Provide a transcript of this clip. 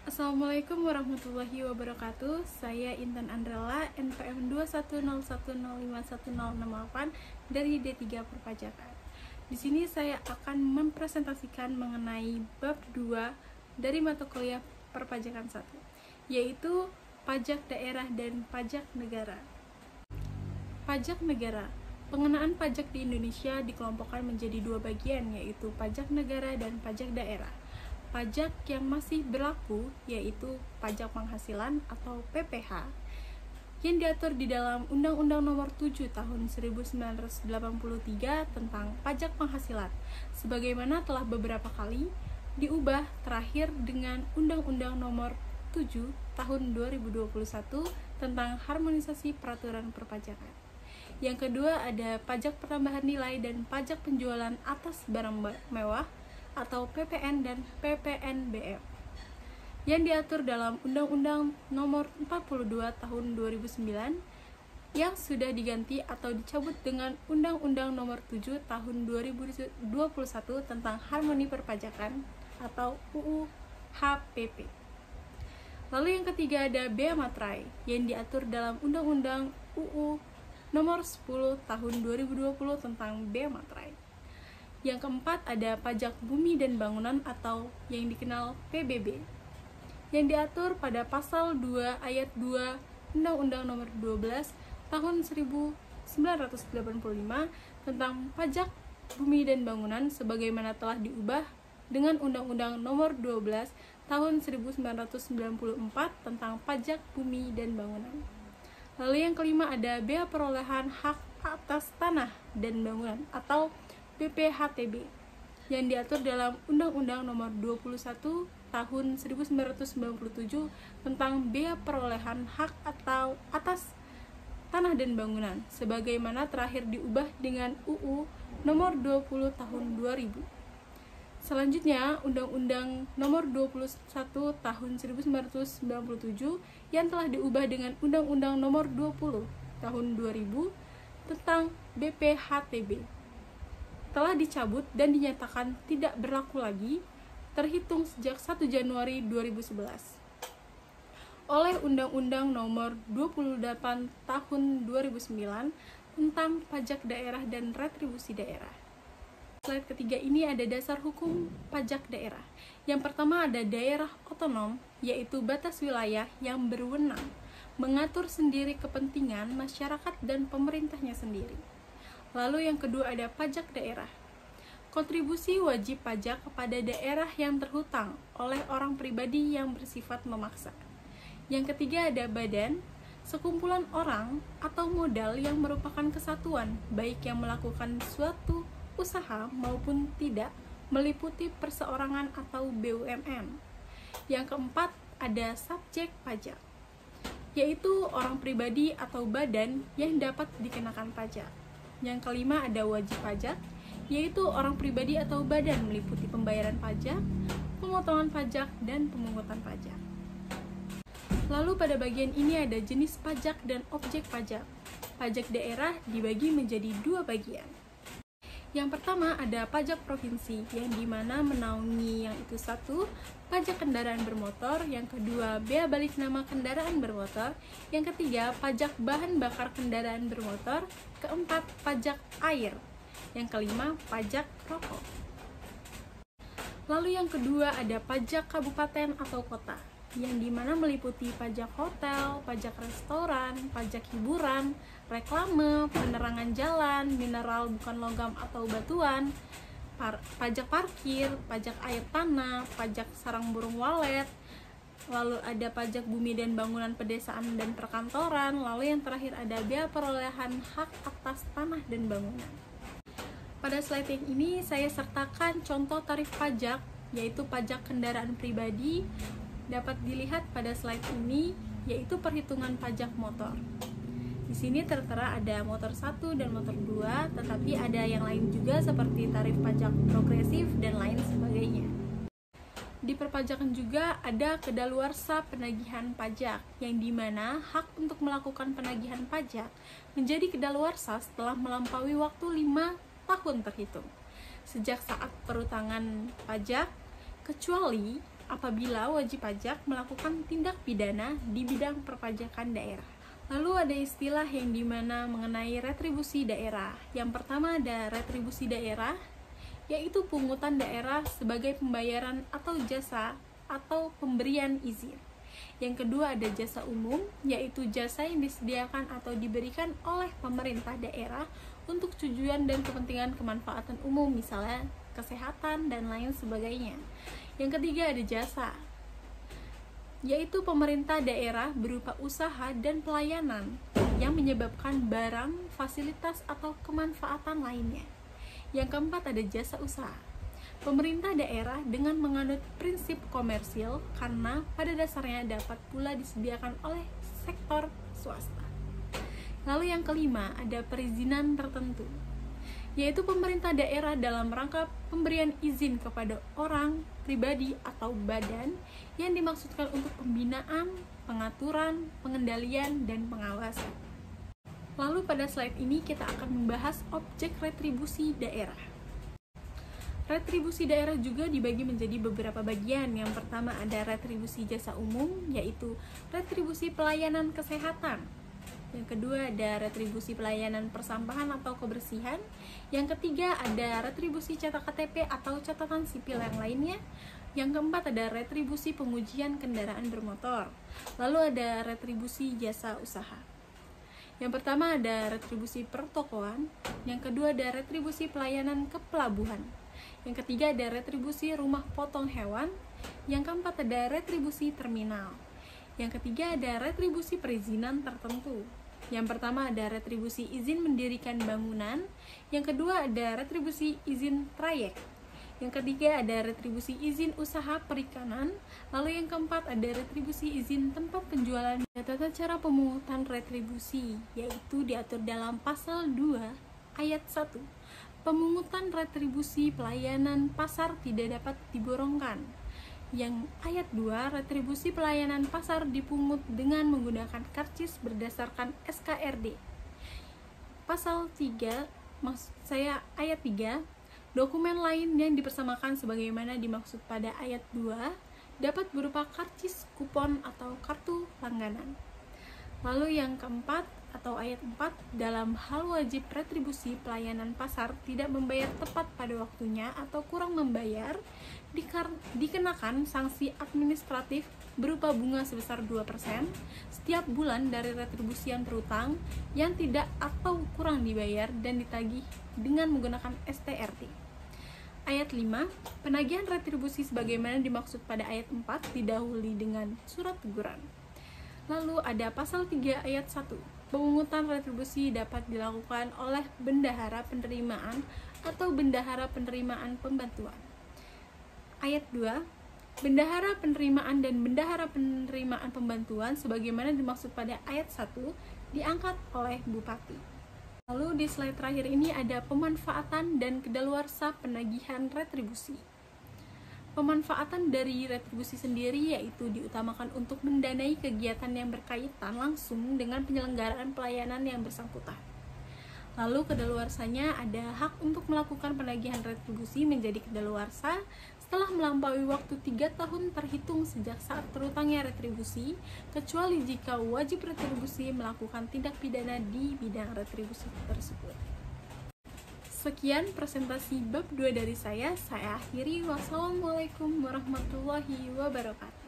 Assalamualaikum warahmatullahi wabarakatuh. Saya Intan Andrella, NPM 210105168 dari D3 Perpajakan. Di sini saya akan mempresentasikan mengenai bab 2 dari mata kuliah Perpajakan 1, yaitu pajak daerah dan pajak negara. Pajak negara. Pengenaan pajak di Indonesia dikelompokkan menjadi dua bagian, yaitu pajak negara dan pajak daerah. Pajak yang masih berlaku yaitu pajak penghasilan atau PPh yang diatur di dalam Undang-Undang Nomor 7 Tahun 1983 tentang pajak penghasilan, sebagaimana telah beberapa kali diubah terakhir dengan Undang-Undang Nomor 7 Tahun 2021 tentang harmonisasi peraturan perpajakan. Yang kedua ada pajak pertambahan nilai dan pajak penjualan atas barang mewah atau PPN dan PPNBM yang diatur dalam Undang-Undang Nomor 42 Tahun 2009 yang sudah diganti atau dicabut dengan Undang-Undang Nomor 7 Tahun 2021 tentang harmoni perpajakan atau UU HPP. Lalu yang ketiga ada bea materai yang diatur dalam Undang-Undang UU Nomor 10 Tahun 2020 tentang bea materai. Yang keempat ada pajak bumi dan bangunan atau yang dikenal PBB yang diatur pada pasal 2 ayat 2 Undang-Undang Nomor 12 Tahun 1985 tentang pajak bumi dan bangunan sebagaimana telah diubah dengan Undang-Undang Nomor 12 Tahun 1994 tentang pajak bumi dan bangunan. Lalu yang kelima ada bea perolehan hak atas tanah dan bangunan atau BPHTB yang diatur dalam Undang-Undang Nomor 21 Tahun 1997 tentang bea perolehan hak atau atas tanah dan bangunan sebagaimana terakhir diubah dengan UU Nomor 20 Tahun 2000. Selanjutnya, Undang-Undang Nomor 21 Tahun 1997 yang telah diubah dengan Undang-Undang Nomor 20 Tahun 2000 tentang BPHTB telah dicabut dan dinyatakan tidak berlaku lagi terhitung sejak 1 Januari 2011 oleh Undang-Undang Nomor 28 Tahun 2009 tentang pajak daerah dan retribusi daerah. Slide ketiga ini ada dasar hukum pajak daerah. Yang pertama ada daerah otonom, yaitu batas wilayah yang berwenang mengatur sendiri kepentingan masyarakat dan pemerintahnya sendiri. Lalu yang kedua ada pajak daerah. Kontribusi wajib pajak kepada daerah yang terhutang oleh orang pribadi yang bersifat memaksa. Yang ketiga ada badan, sekumpulan orang atau modal yang merupakan kesatuan, baik yang melakukan suatu usaha maupun tidak, meliputi perseorangan atau BUMN. Yang keempat ada subjek pajak, yaitu orang pribadi atau badan yang dapat dikenakan pajak. Yang kelima ada wajib pajak, yaitu orang pribadi atau badan meliputi pembayaran pajak, pemotongan pajak, dan pemungutan pajak. Lalu pada bagian ini ada jenis pajak dan objek pajak. Pajak daerah dibagi menjadi dua bagian. Yang pertama ada pajak provinsi, yang dimana menaungi yang itu satu, pajak kendaraan bermotor, yang kedua bea balik nama kendaraan bermotor, yang ketiga pajak bahan bakar kendaraan bermotor, keempat pajak air, yang kelima pajak rokok. Lalu yang kedua ada pajak kabupaten atau kota, yang dimana meliputi pajak hotel, pajak restoran, pajak hiburan, reklame, penerangan jalan, mineral bukan logam atau batuan, pajak parkir, pajak air tanah, pajak sarang burung walet, lalu ada pajak bumi dan bangunan pedesaan dan perkantoran, lalu yang terakhir ada bea perolehan hak atas tanah dan bangunan. Pada slide yang ini saya sertakan contoh tarif pajak, yaitu pajak kendaraan pribadi. Dapat dilihat pada slide ini, yaitu perhitungan pajak motor. Di sini tertera ada motor 1 dan motor 2, tetapi ada yang lain juga seperti tarif pajak progresif dan lain sebagainya. Di perpajakan juga ada kedaluarsa penagihan pajak, yang dimana hak untuk melakukan penagihan pajak menjadi kedaluarsa setelah melampaui waktu 5 tahun terhitung sejak saat perutangan pajak, kecuali apabila wajib pajak melakukan tindak pidana di bidang perpajakan daerah. Lalu ada istilah yang dimana mengenai retribusi daerah. Yang pertama ada retribusi daerah, yaitu pungutan daerah sebagai pembayaran atau jasa atau pemberian izin. Yang kedua ada jasa umum, yaitu jasa yang disediakan atau diberikan oleh pemerintah daerah untuk tujuan dan kepentingan kemanfaatan umum, misalnya kesehatan dan lain sebagainya. Yang ketiga ada jasa, yaitu pemerintah daerah berupa usaha dan pelayanan yang menyebabkan barang, fasilitas, atau kemanfaatan lainnya. Yang keempat ada jasa usaha, pemerintah daerah dengan menganut prinsip komersil karena pada dasarnya dapat pula disediakan oleh sektor swasta. Lalu yang kelima ada perizinan tertentu, yaitu pemerintah daerah dalam rangka pemberian izin kepada orang, pribadi, atau badan yang dimaksudkan untuk pembinaan, pengaturan, pengendalian, dan pengawasan. Lalu pada slide ini kita akan membahas objek retribusi daerah. Retribusi daerah juga dibagi menjadi beberapa bagian. Yang pertama ada retribusi jasa umum, yaitu retribusi pelayanan kesehatan. Yang kedua ada retribusi pelayanan persampahan atau kebersihan. Yang ketiga ada retribusi cetak KTP atau catatan sipil yang lainnya. Yang keempat ada retribusi pengujian kendaraan bermotor. Lalu ada retribusi jasa usaha. Yang pertama ada retribusi pertokoan. Yang kedua ada retribusi pelayanan ke pelabuhan. Yang ketiga ada retribusi rumah potong hewan. Yang keempat ada retribusi terminal. Yang ketiga ada retribusi perizinan tertentu. Yang pertama ada retribusi izin mendirikan bangunan. Yang kedua ada retribusi izin trayek. Yang ketiga ada retribusi izin usaha perikanan. Lalu yang keempat ada retribusi izin tempat penjualan. Tata cara pemungutan retribusi yaitu diatur dalam pasal 2 ayat 1. Pemungutan retribusi pelayanan pasar tidak dapat diborongkan. Yang ayat 2, retribusi pelayanan pasar dipungut dengan menggunakan karcis berdasarkan SKRD. Pasal 3, maksud saya ayat 3, dokumen lain yang dipersamakan sebagaimana dimaksud pada ayat 2 dapat berupa karcis, kupon, atau kartu langganan. Lalu yang keempat atau ayat 4, dalam hal wajib retribusi pelayanan pasar tidak membayar tepat pada waktunya atau kurang membayar, dikenakan sanksi administratif berupa bunga sebesar 2% setiap bulan dari retribusi yang terutang yang tidak atau kurang dibayar dan ditagih dengan menggunakan STRT. Ayat 5, penagihan retribusi sebagaimana dimaksud pada ayat 4 didahului dengan surat teguran. Lalu ada pasal 3 ayat 1. Pemungutan retribusi dapat dilakukan oleh bendahara penerimaan atau bendahara penerimaan pembantuan. Ayat 2. Bendahara penerimaan dan bendahara penerimaan pembantuan sebagaimana dimaksud pada ayat 1 diangkat oleh bupati. Lalu di slide terakhir ini ada pemanfaatan dan kedaluarsa penagihan retribusi. Pemanfaatan dari retribusi sendiri yaitu diutamakan untuk mendanai kegiatan yang berkaitan langsung dengan penyelenggaraan pelayanan yang bersangkutan. Lalu kedaluarsanya ada hak untuk melakukan penagihan retribusi menjadi kedaluarsa setelah melampaui waktu 3 tahun terhitung sejak saat terutangnya retribusi, kecuali jika wajib retribusi melakukan tindak pidana di bidang retribusi tersebut. Sekian presentasi bab 2 dari saya akhiri. Wassalamualaikum warahmatullahi wabarakatuh.